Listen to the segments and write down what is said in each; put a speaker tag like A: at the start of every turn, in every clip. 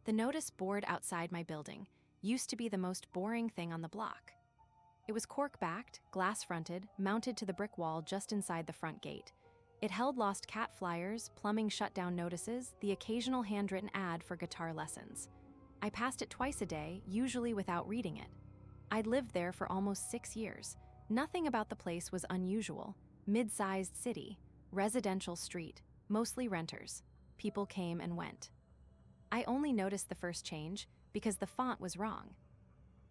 A: The notice board outside my building used to be the most boring thing on the block. It was cork-backed, glass-fronted, mounted to the brick wall just inside the front gate. It held lost cat flyers, plumbing shutdown notices, the occasional handwritten ad for guitar lessons. I passed it twice a day, usually without reading it. I'd lived there for almost 6 years. Nothing about the place was unusual. Mid-sized city, residential street, mostly renters. People came and went. I only noticed the first change because the font was wrong.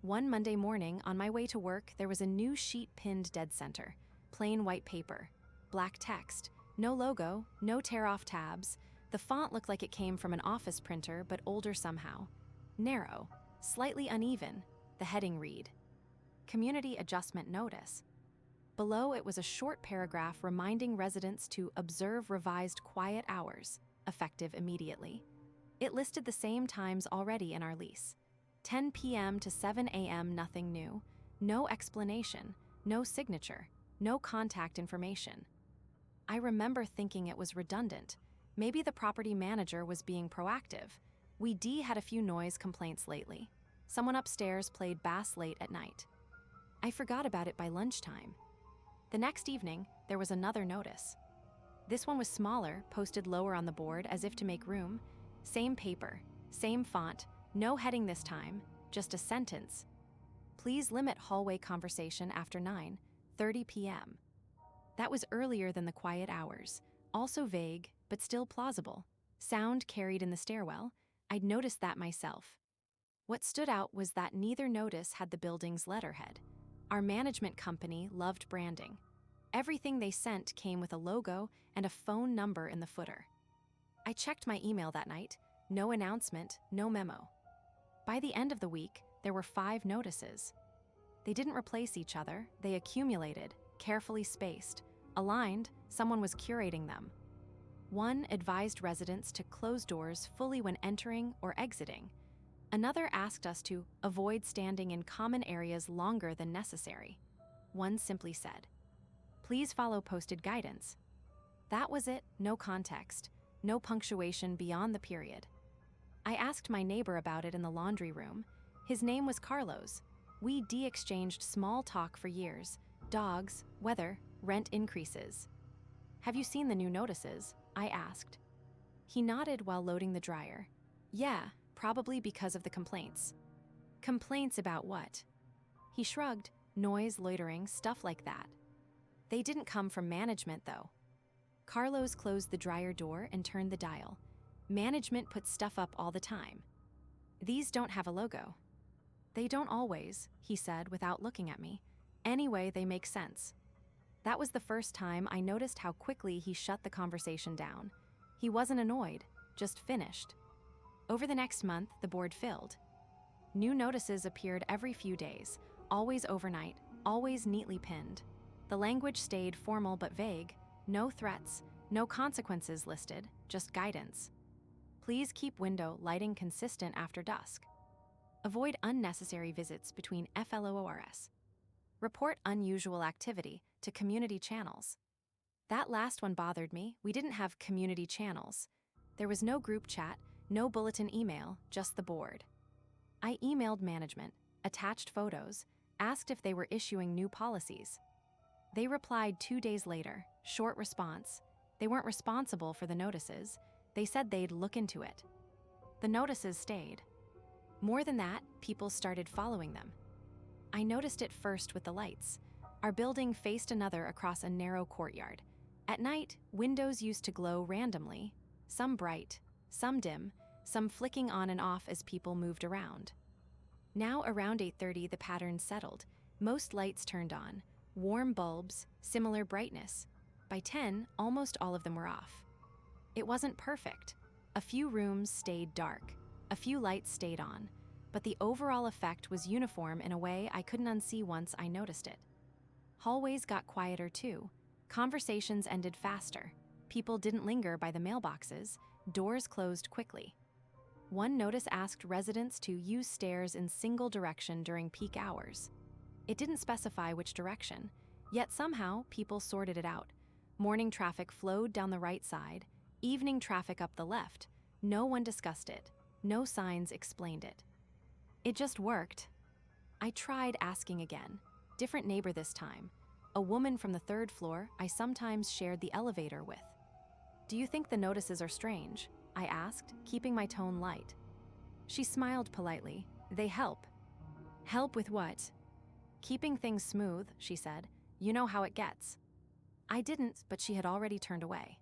A: One Monday morning, on my way to work, there was a new sheet pinned dead center. Plain white paper. Black text. No logo, no tear-off tabs. The font looked like it came from an office printer, but older somehow. Narrow. Slightly uneven. The heading read, Community Adjustment Notice. Below it was a short paragraph reminding residents to observe revised quiet hours, effective immediately. It listed the same times already in our lease. 10 p.m. to 7 a.m., nothing new. No explanation, no signature, no contact information. I remember thinking it was redundant. Maybe the property manager was being proactive. We had a few noise complaints lately. Someone upstairs played bass late at night. I forgot about it by lunchtime. The next evening, there was another notice. This one was smaller, posted lower on the board as if to make room. Same paper, same font, no heading this time, just a sentence. Please limit hallway conversation after 9:30 p.m. That was earlier than the quiet hours, also vague, but still plausible. Sound carried in the stairwell. I'd noticed that myself. What stood out was that neither notice had the building's letterhead. Our management company loved branding. Everything they sent came with a logo and a phone number in the footer. I checked my email that night. No announcement, no memo. By the end of the week, there were 5 notices. They didn't replace each other, they accumulated, carefully spaced. Aligned, someone was curating them. One advised residents to close doors fully when entering or exiting. Another asked us to avoid standing in common areas longer than necessary. One simply said, "Please follow posted guidance." That was it, no context, no punctuation beyond the period. I asked my neighbor about it in the laundry room. His name was Carlos. We exchanged small talk for years. Dogs, weather, rent increases. "Have you seen the new notices?" I asked. He nodded while loading the dryer. "Yeah, probably because of the complaints." "Complaints about what?" He shrugged. "Noise, loitering, stuff like that." "They didn't come from management, though." Carlos closed the dryer door and turned the dial. "Management puts stuff up all the time. These don't have a logo." "They don't always," he said without looking at me. "Anyway, they make sense." That was the first time I noticed how quickly he shut the conversation down. He wasn't annoyed, just finished. Over the next month, the board filled. New notices appeared every few days, always overnight, always neatly pinned. The language stayed formal but vague. No threats, no consequences listed, just guidance. Please keep window lighting consistent after dusk. Avoid unnecessary visits between FLORS. Report unusual activity to community channels. That last one bothered me. We didn't have community channels. There was no group chat, no bulletin email, just the board. I emailed management, attached photos, asked if they were issuing new policies. They replied 2 days later, short response. They weren't responsible for the notices. They said they'd look into it. The notices stayed. More than that, people started following them. I noticed it first with the lights. Our building faced another across a narrow courtyard. At night, windows used to glow randomly, some bright, some dim, some flicking on and off as people moved around. Now around 8:30, the pattern settled. Most lights turned on, warm bulbs, similar brightness. By 10, almost all of them were off. It wasn't perfect. A few rooms stayed dark, a few lights stayed on, but the overall effect was uniform in a way I couldn't unsee once I noticed it. Hallways got quieter too. Conversations ended faster. People didn't linger by the mailboxes. Doors closed quickly. One notice asked residents to use stairs in single direction during peak hours. It didn't specify which direction, yet somehow people sorted it out. Morning traffic flowed down the right side, evening traffic up the left. No one discussed it. No signs explained it. It just worked. I tried asking again. Different neighbor this time. A woman from the third floor I sometimes shared the elevator with. "Do you think the notices are strange?" I asked, keeping my tone light. She smiled politely. "They help." "Help with what?" "Keeping things smooth," she said. "You know how it gets." I didn't, but she had already turned away.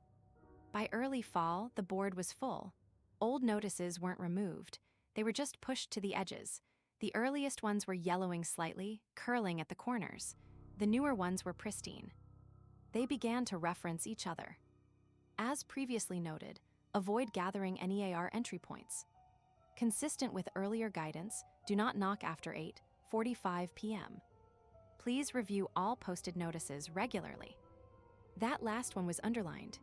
A: By early fall, the board was full. Old notices weren't removed. They were just pushed to the edges. The earliest ones were yellowing slightly, curling at the corners. The newer ones were pristine. They began to reference each other. As previously noted, avoid gathering NEAR entry points. Consistent with earlier guidance, do not knock after 8:45 p.m. Please review all posted notices regularly. That last one was underlined.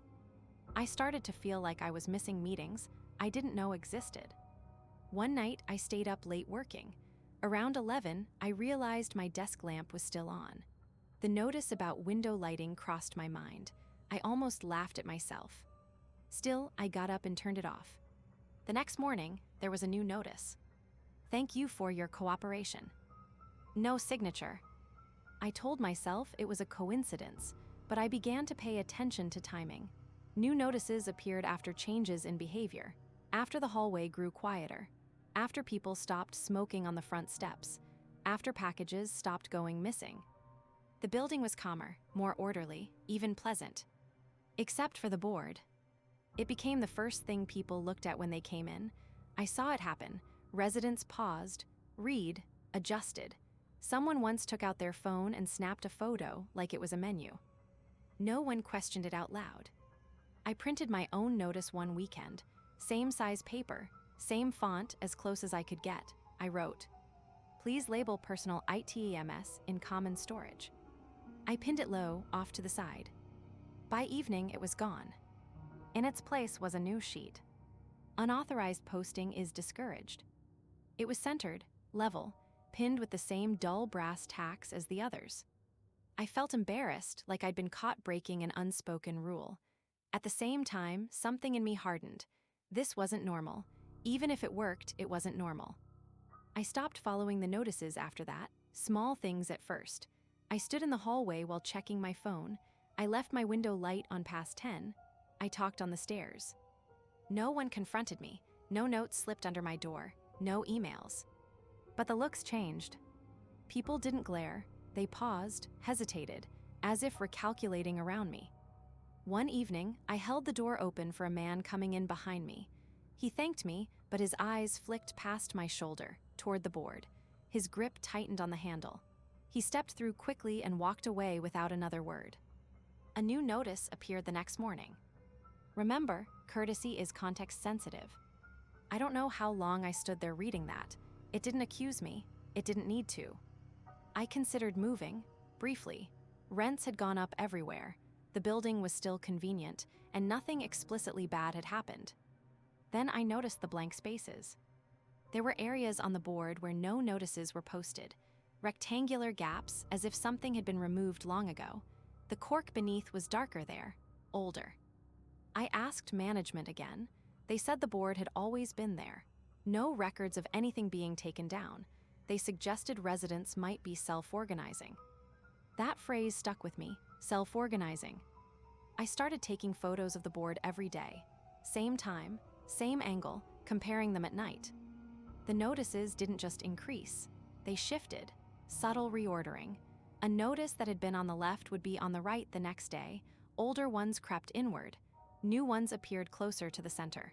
A: I started to feel like I was missing meetings I didn't know existed. One night, I stayed up late working. Around 11, I realized my desk lamp was still on. The notice about window lighting crossed my mind. I almost laughed at myself. Still, I got up and turned it off. The next morning, there was a new notice. "Thank you for your cooperation." No signature. I told myself it was a coincidence, but I began to pay attention to timing. New notices appeared after changes in behavior, after the hallway grew quieter, after people stopped smoking on the front steps, after packages stopped going missing. The building was calmer, more orderly, even pleasant. Except for the board. It became the first thing people looked at when they came in. I saw it happen. Residents paused, read, adjusted. Someone once took out their phone and snapped a photo like it was a menu. No one questioned it out loud. I printed my own notice one weekend. Same size paper, same font as close as I could get. I wrote, "Please label personal items in common storage." I pinned it low, off to the side. By evening, it was gone. In its place was a new sheet. "Unauthorized posting is discouraged." It was centered, level, pinned with the same dull brass tacks as the others. I felt embarrassed, like I'd been caught breaking an unspoken rule. At the same time, something in me hardened. This wasn't normal. Even if it worked, it wasn't normal. I stopped following the notices after that, small things at first. I stood in the hallway while checking my phone. I left my window light on past 10. I talked on the stairs. No one confronted me. No notes slipped under my door. No emails. But the looks changed. People didn't glare. They paused, hesitated, as if recalculating around me. One evening, I held the door open for a man coming in behind me. He thanked me, but his eyes flicked past my shoulder, toward the board. His grip tightened on the handle. He stepped through quickly and walked away without another word. A new notice appeared the next morning. Remember, courtesy is context sensitive. I don't know how long I stood there reading that. It didn't accuse me. It didn't need to. I considered moving, briefly. Rents had gone up everywhere. The building was still convenient, and nothing explicitly bad had happened. Then I noticed the blank spaces. There were areas on the board where no notices were posted. Rectangular gaps, as if something had been removed long ago. The cork beneath was darker there, older. I asked management again. They said the board had always been there. No records of anything being taken down. They suggested residents might be self-organizing. That phrase stuck with me, self-organizing. I started taking photos of the board every day. Same time, same angle, comparing them at night. The notices didn't just increase. They shifted, subtle reordering. A notice that had been on the left would be on the right the next day. Older ones crept inward. New ones appeared closer to the center.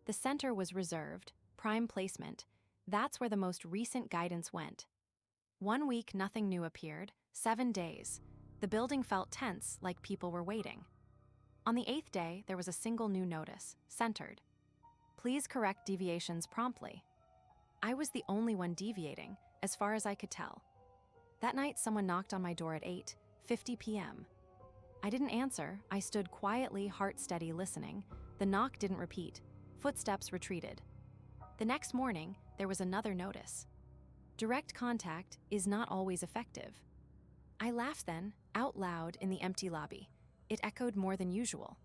A: The center was reserved, prime placement. That's where the most recent guidance went. 1 week, nothing new appeared. 7 days. The building felt tense, like people were waiting. On the 8th day, there was a single new notice, centered. "Please correct deviations promptly." I was the only one deviating, as far as I could tell. That night, someone knocked on my door at 8:50 p.m. I didn't answer. I stood quietly, heart steady, listening. The knock didn't repeat. Footsteps retreated. The next morning, there was another notice. Direct contact is not always effective. I laughed then, out loud in the empty lobby. It echoed more than usual.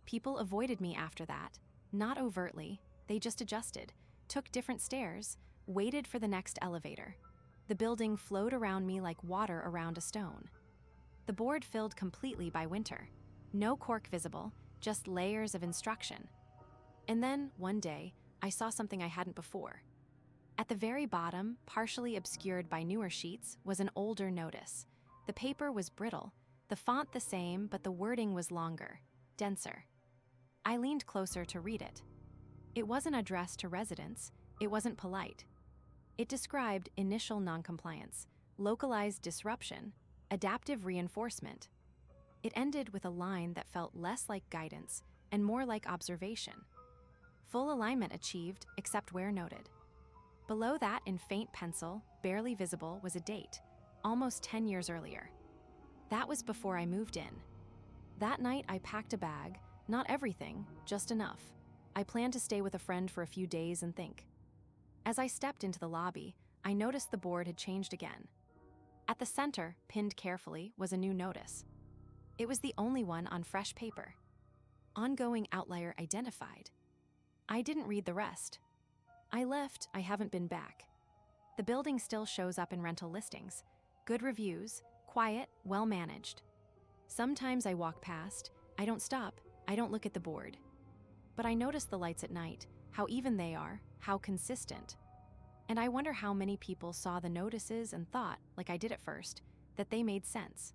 A: People avoided me after that, not overtly. They just adjusted, took different stairs, waited for the next elevator. The building flowed around me like water around a stone. The board filled completely by winter. No cork visible, just layers of instruction. And then, one day, I saw something I hadn't before. At the very bottom, partially obscured by newer sheets, was an older notice. The paper was brittle, the font the same, but the wording was longer, denser. I leaned closer to read it. It wasn't addressed to residents, it wasn't polite. It described initial noncompliance, localized disruption, adaptive reinforcement. It ended with a line that felt less like guidance and more like observation. Full alignment achieved, except where noted. Below that, in faint pencil, barely visible, was a date, almost 10 years earlier. That was before I moved in. That night, I packed a bag, not everything, just enough. I planned to stay with a friend for a few days and think. As I stepped into the lobby, I noticed the board had changed again. At the center, pinned carefully, was a new notice. It was the only one on fresh paper. Ongoing outlier identified. I didn't read the rest. I left, I haven't been back. The building still shows up in rental listings. Good reviews, quiet, well managed. Sometimes I walk past, I don't stop, I don't look at the board. But I notice the lights at night, how even they are, how consistent. And I wonder how many people saw the notices and thought, like I did at first, that they made sense.